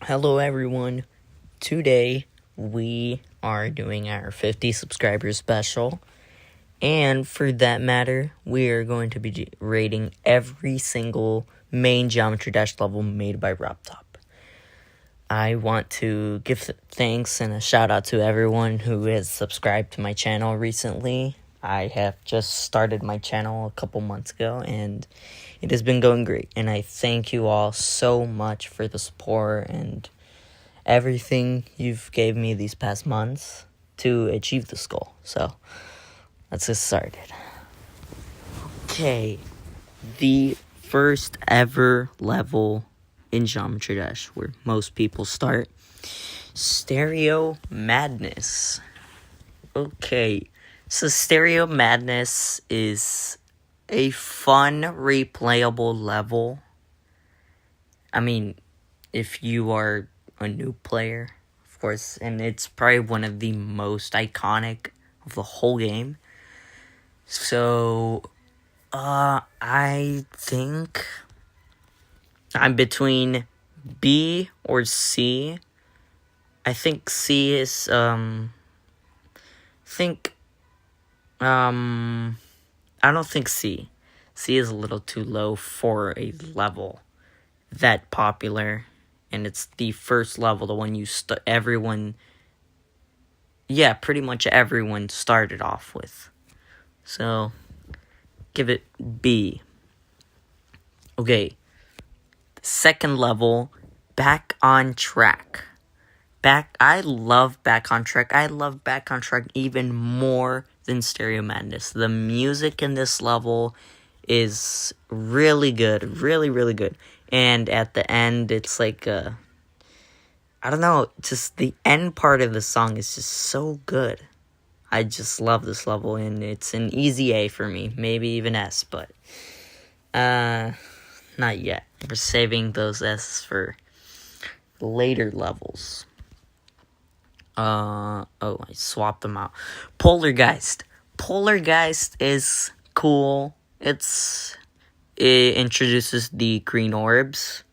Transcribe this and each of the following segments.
Hello everyone. Today we are doing our 50 subscribers special. And for that matter, we are going to be rating every single main Geometry Dash level made by ROBTOP. I want to give thanks and a shout out to everyone who has subscribed to my channel recently. I have just started my channel a couple months ago and it has been going great. And I thank you all so much for the support and everything you've gave me these past months to achieve this goal. So let's get started. Okay, the first ever level in Geometry Dash where most people start, Stereo Madness. Okay, so Stereo Madness is a fun, replayable level. I mean, if you are a new player, of course, and it's probably one of the most iconic of the whole game. So, I think I'm between B or C. I think C is, I don't think C. C is a little too low for a level that popular. And it's the first level, the one you pretty much everyone started off with. So, give it B. Okay, second level, Back on Track. I love Back on Track. I love Back on Track even more than Stereo Madness. The music in this level is really good, really, really good. And at the end, it's like I don't know, just the end part of the song is just so good. I just love this level, and it's an easy A for me, maybe even S, but not yet. We're saving those S's for later levels. I swapped them out. Poltergeist. Poltergeist is cool. It introduces the green orbs.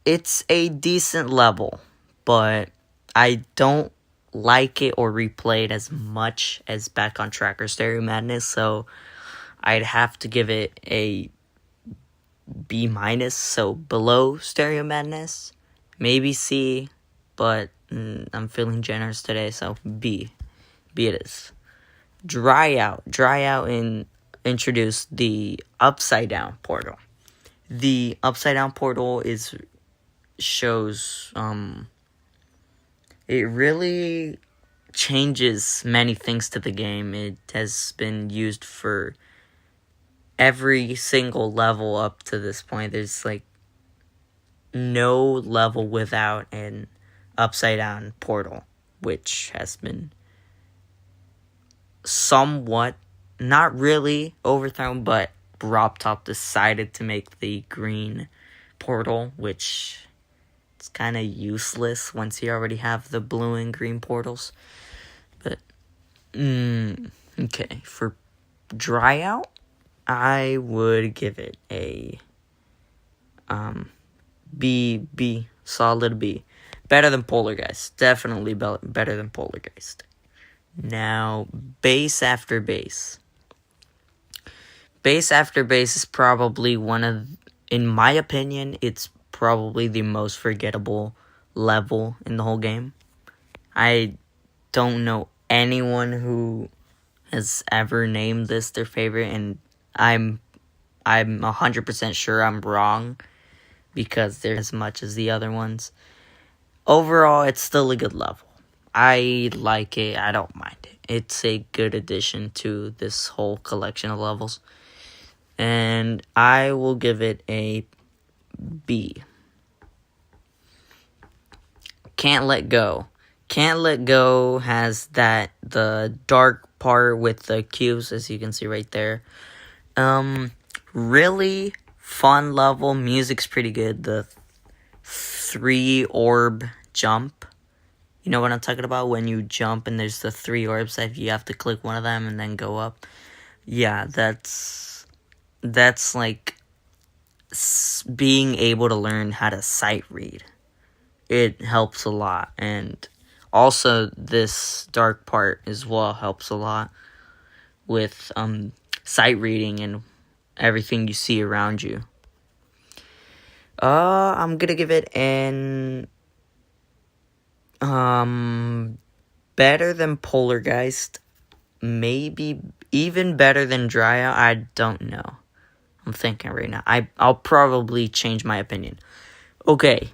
It's a decent level, but I don't like it or replay it as much as Back on Track or Stereo Madness, so I'd have to give it a B-, so below Stereo Madness. Maybe C, but I'm feeling generous today, so B. B it is. Dry Out introduced the Upside Down portal. The Upside Down portal shows it really changes many things to the game. It has been used for every single level up to this point. There's like no level without an upside down portal, which has been somewhat, not really overthrown, but ROBTOP decided to make the green portal, which it's kind of useless once you already have the blue and green portals. But, okay, for Dry Out, I would give it a B, solid B. Better than Poltergeist. Definitely better than Poltergeist. Now, Base After Base. Base After Base is probably in my opinion, it's probably the most forgettable level in the whole game. I don't know anyone who has ever named this their favorite, and I'm 100% sure I'm wrong, because they're as much as the other ones. Overall, it's still a good level. I like it. I don't mind it. It's a good addition to this whole collection of levels. And I will give it a B. Can't Let Go. Can't Let Go has the dark part with the cubes, as you can see right there. Really fun level. Music's pretty good. The 3 orb jump. You know what I'm talking about? When you jump and there's the 3 orbs that you have to click one of them and then go up. Yeah, that's like being able to learn how to sight read. It helps a lot, and also this dark part as well helps a lot with sight reading and everything you see around you. I'm gonna give it an better than Polargeist, maybe even better than Drya. I don't know. I'm thinking right now. I'll probably change my opinion. Okay.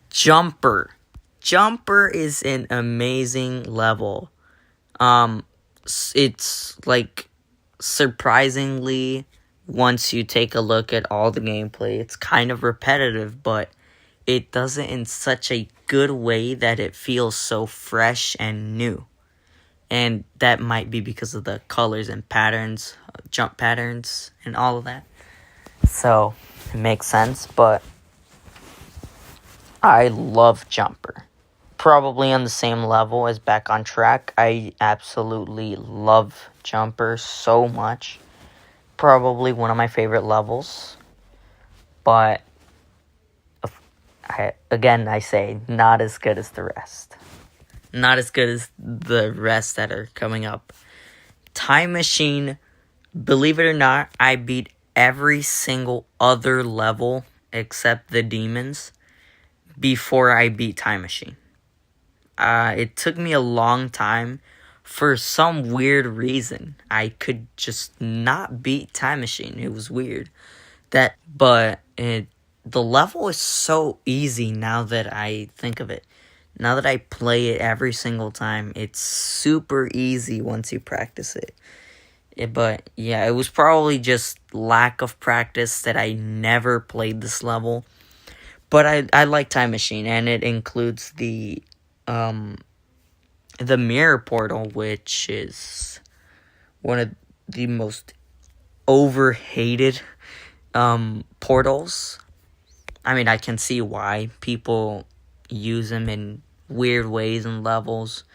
Jumper. Jumper is an amazing level. It's like surprisingly, once you take a look at all the gameplay, it's kind of repetitive, but it does it in such a good way that it feels so fresh and new. And that might be because of the colors and patterns, jump patterns, and all of that. So, it makes sense, but I love Jumper. Probably on the same level as Back on Track. I absolutely love Jumper so much. Probably one of my favorite levels. But, I say, not as good as the rest. Not as good as the rest that are coming up. Time Machine, believe it or not, I beat every single other level except the demons before I beat Time Machine. It took me a long time. For some weird reason, I could just not beat Time Machine. It was weird. The level is so easy now that I think of it. Now that I play it every single time, it's super easy once you practice it. But yeah, it was probably just lack of practice that I never played this level. But I like Time Machine, and it includes the mirror portal, which is one of the most overhated portals. I mean, I can see why people use them in weird ways and levels.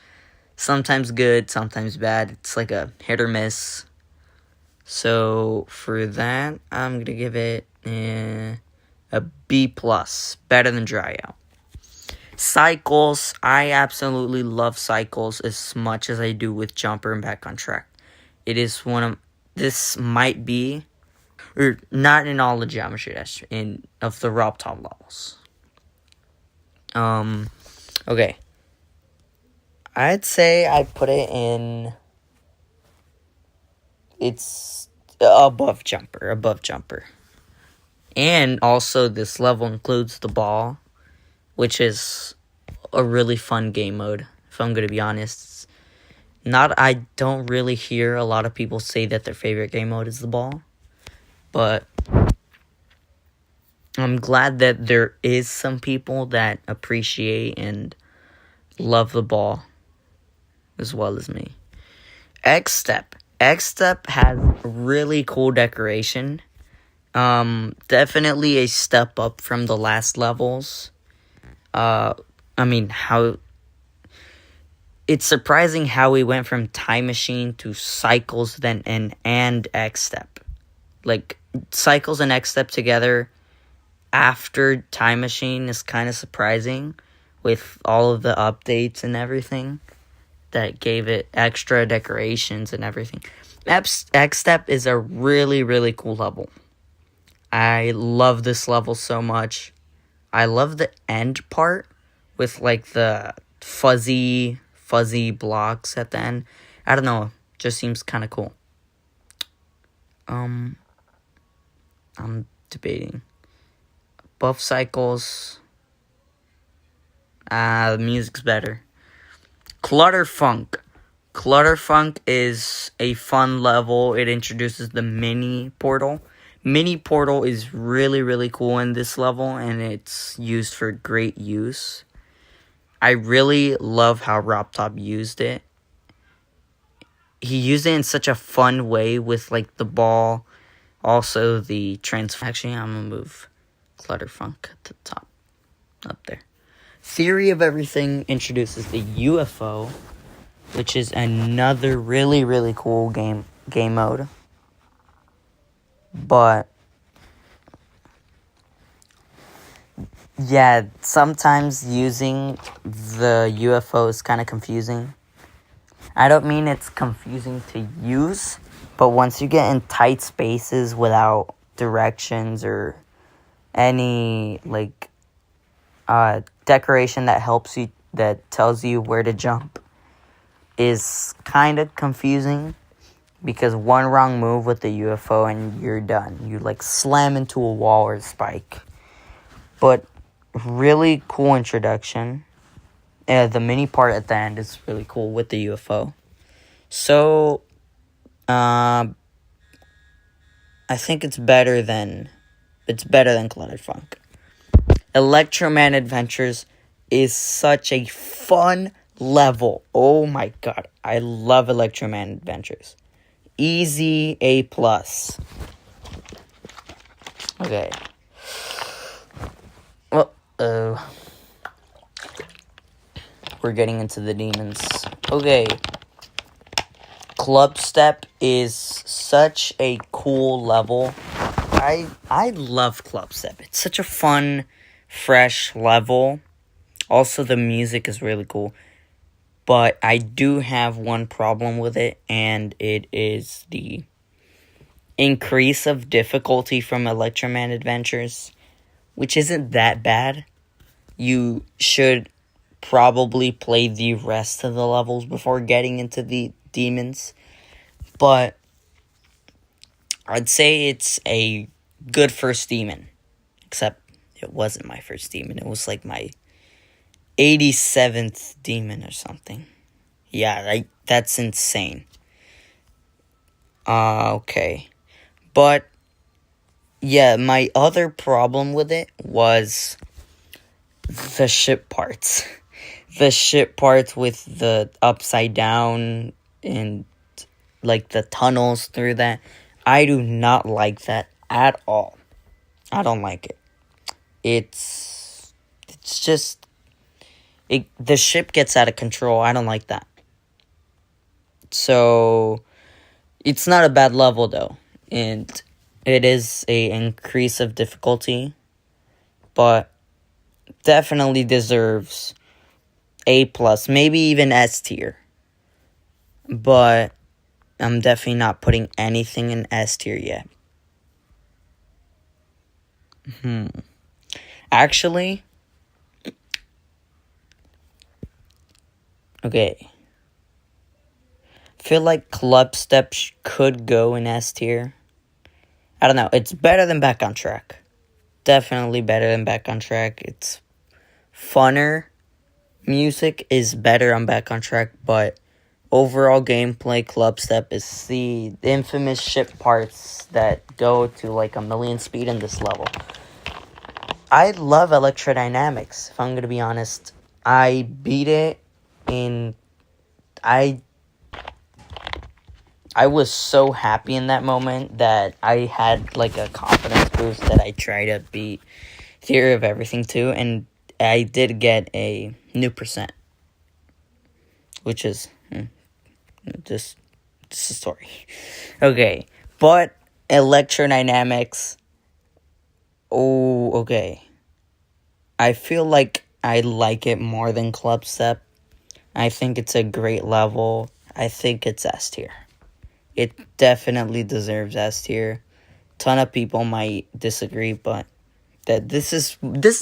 Sometimes good, sometimes bad. It's like a hit or miss. So for that, I'm gonna give it a B+, better than Dryout. Cycles, I absolutely love Cycles as much as I do with Jumper and Back on Track. It is this might be, or not in all the Geometry Dash, of the ROBTOP levels. Okay. I'd say I put it in, it's above Jumper. And also this level includes the ball, which is a really fun game mode, if I'm going to be honest. I don't really hear a lot of people say that their favorite game mode is the ball, but I'm glad that there is some people that appreciate and love the ball as well as me. X-Step. X-Step has really cool decoration. Definitely a step up from the last levels. It's surprising how we went from Time Machine to Cycles and X-Step. Like, Cycles and X-Step together after Time Machine is kind of surprising with all of the updates and everything that gave it extra decorations and everything. X-Step is a really, really cool level. I love this level so much. I love the end part with like the fuzzy blocks at the end. I don't know, just seems kind of cool. I'm debating. Above Cycles. The music's better. Clutterfunk. Clutterfunk is a fun level. It introduces the mini portal. Mini portal is really, really cool in this level, and it's used for great use. I really love how ROBTOP used it. He used it in such a fun way with, like, the ball. Also, the transform. Actually, I'm going to move Clutterfunk to the top. Up there. Theory of Everything introduces the UFO, which is another really, really cool game mode. But Yeah, sometimes using the UFO is kind of confusing. I don't mean it's confusing to use, but once you get in tight spaces without directions or any, like, decoration that helps you, that tells you where to jump, is kind of confusing. Because one wrong move with the UFO and you're done. You, like, slam into a wall or a spike. But really cool introduction. The mini part at the end is really cool with the UFO. So, I think it's better than Cluttered Funk. Electroman Adventures is such a fun level. Oh my god, I love Electroman Adventures. Easy A+. Okay. Well, we're getting into the demons. Okay. Club Step is such a cool level. I love Club Step. It's such a fun, fresh level. Also, the music is really cool. But I do have one problem with it, and it is the increase of difficulty from Electroman Adventures, which isn't that bad. You should probably play the rest of the levels before getting into the demons. But I'd say it's a good first demon. Except it wasn't my first demon. It was like my 87th demon or something. Yeah, that's insane. Okay. But, yeah, my other problem with it was the ship parts. The ship parts with the upside down and, like, the tunnels through that. I do not like that at all. I don't like it. It's just... the ship gets out of control. I don't like that. So, it's not a bad level, though. And it is a increase of difficulty. But definitely deserves A+, maybe even S tier. But I'm definitely not putting anything in S tier yet. Actually... okay. I feel like Club Step could go in S tier. I don't know. It's better than Back on Track. Definitely better than Back on Track. It's funner. Music is better on Back on Track, but overall gameplay, Club Step is the infamous ship parts that go to like 1,000,000 speed in this level. I love electrodynamics, if I'm going to be honest. I beat it in... I was so happy in that moment that I had like a confidence boost that I try to beat Theory of Everything too, and I did get a new percent, which is just a story. Okay, but electrodynamics. Oh, okay. I feel like I like it more than Club Step. I think it's a great level. I think it's S tier. It definitely deserves S tier. Ton of people might disagree, but this is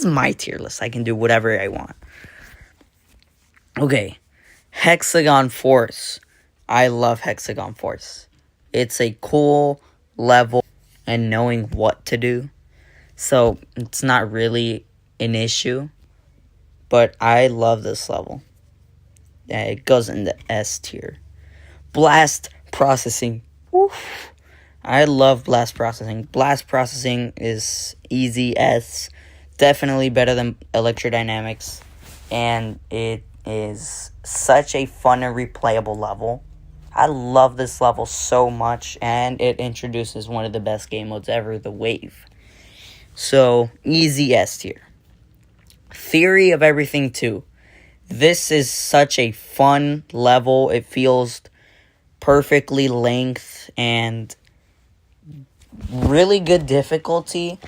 my tier list. I can do whatever I want. Okay, Hexagon Force. I love Hexagon Force. It's a cool level and knowing what to do. So it's not really an issue, but I love this level. Yeah, it goes in the S tier. Blast Processing. Oof. I love Blast Processing. Blast Processing is easy S. Definitely better than Electrodynamics. And it is such a fun and replayable level. I love this level so much. And it introduces one of the best game modes ever, the Wave. So, easy S tier. Theory of Everything 2. This is such a fun level. It feels perfectly length and really good difficulty.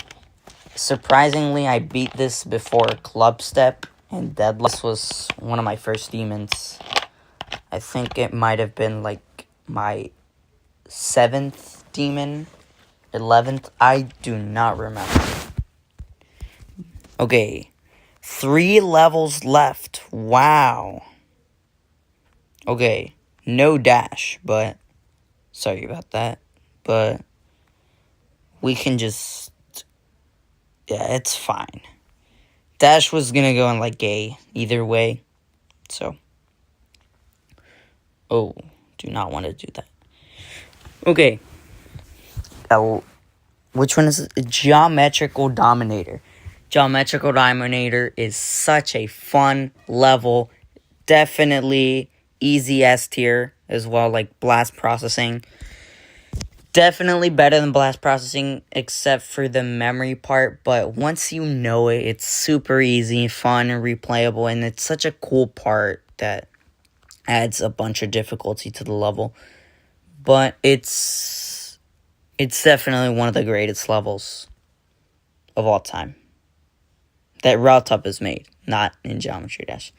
surprisingly, I beat this before Club Step and Deadlock. This was one of my first demons. I think it might have been like my 7th demon, 11th. I do not remember. Okay, 3 levels left. Wow. Okay, no dash, but sorry about that. But we can just, yeah, it's fine. Dash was gonna go in like A either way, so. Oh, do not want to do that. Okay. Which one is it? Geometrical Dominator. Geometrical Dominator is such a fun level. Definitely easy S tier as well, like blast processing. Definitely better than blast processing, except for the memory part. But once you know it, it's super easy, fun, and replayable. And it's such a cool part that adds a bunch of difficulty to the level. But it's definitely one of the greatest levels of all time that ROBTOP has made, not in Geometry Dash.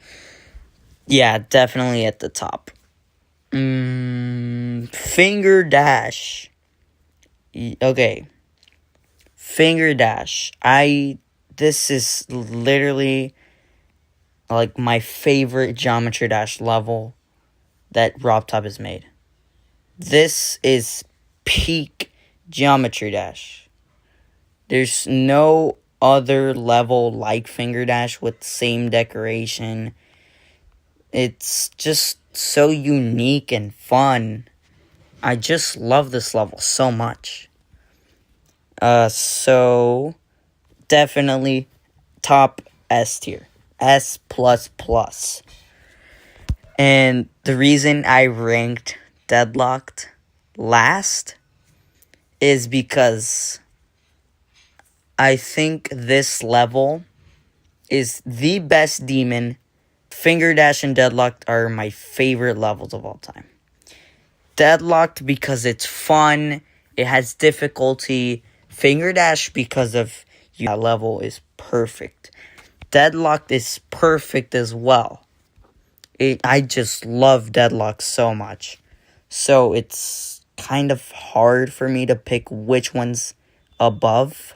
Yeah, definitely at the top. Finger Dash. Okay. Finger Dash. This is literally like my favorite Geometry Dash level that ROBTOP has made. This is peak Geometry Dash. There's no other level like Finger Dash with same decoration. It's just so unique and fun. I just love this level so much. So definitely top S tier. S++. And the reason I ranked Deadlocked last is because I think this level is the best demon. Finger Dash and Deadlocked are my favorite levels of all time. Deadlocked because it's fun, it has difficulty. Finger Dash because of that level is perfect. Deadlocked is perfect as well. I just love Deadlocked so much. So it's kind of hard for me to pick which one's above.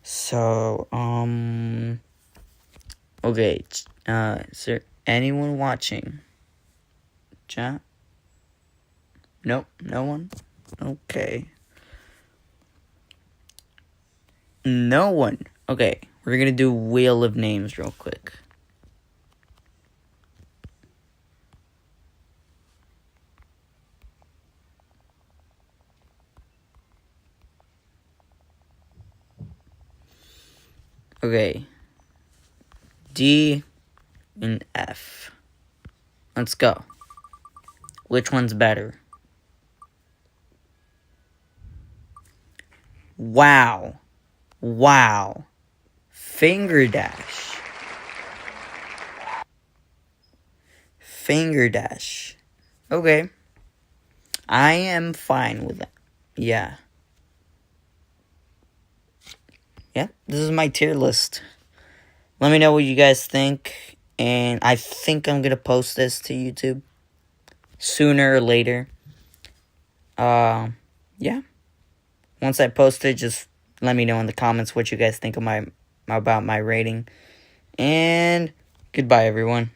So, okay, is there anyone watching? Chat? Nope, no one? Okay. No one. Okay, we're gonna do Wheel of Names real quick. Okay. D and F. Let's go. Which one's better? Wow. Wow. Finger Dash. Finger Dash. Okay. I am fine with that. Yeah. Yeah, this is my tier list. Let me know what you guys think. And I think I'm going to post this to YouTube sooner or later. Yeah. Once I post it, just let me know in the comments what you guys think of about my rating. And goodbye, everyone.